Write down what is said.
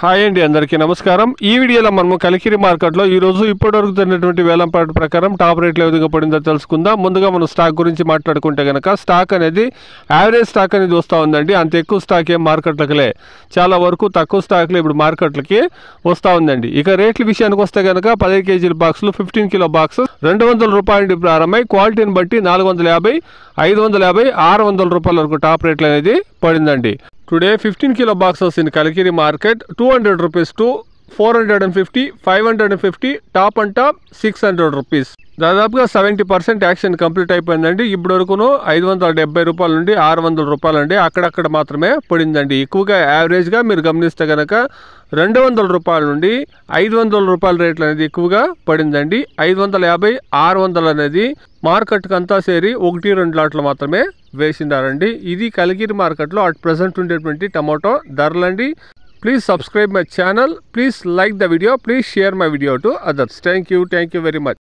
Hi అండి, అందరికీ నమస్కారం. ఈ వీడియోలో మనము కలికిరి మార్కెట్లో ఈరోజు ఇప్పటివరకు జరిగినటువంటి వేలంపాట ప్రకారం టాప్ రేట్లు ఏ విధంగా పడిందో తెలుసుకుందాం. ముందుగా మనం స్టాక్ గురించి మాట్లాడుకుంటే కనుక స్టాక్ అనేది యావరేజ్ స్టాక్ అనేది వస్తూ ఉందండి. అంత ఎక్కువ స్టాక్ ఏం మార్కెట్లకి చాలా వరకు తక్కువ స్టాక్లు ఇప్పుడు మార్కెట్లకి వస్తూ ఉందండి. ఇక రేట్ల విషయానికి వస్తే కనుక 15 కేజీల బాక్సులు 15 కిలో బాక్స్ 200 రూపాయల నుండి ప్రారంభమై క్వాలిటీని బట్టి 450, 550, 600 రూపాయల వరకు టాప్ రేట్లు అనేది పడిందండి. Today 15 kilo boxes in Kalkiri market 200 rupees to 450, 550, top and top 600 rupees. దాదాపుగా 70% యాక్షన్ కంప్లీట్ అయిపోయిందండి. ఇప్పటి వరకును 570 రూపాయల నుండి 600 రూపాయలు అండి అక్కడక్కడ మాత్రమే పడిందండి. ఎక్కువగా యావరేజ్గా మీరు గమనిస్తే కనుక 200 రూపాయల నుండి 500 రూపాయల రేట్లు అనేది ఎక్కువగా పడిందండి. 550, 600 అనేది మార్కెట్కి అంతా సేరి 1-2 లాట్లు మాత్రమే వేసిండారండి. ఇది కలికిరి మార్కెట్లో అట్ ప్రజెంట్ ఉండేటువంటి tomato ధరలండి. Please subscribe my channel. Please like the video. Please share my video to others. Thank you very much.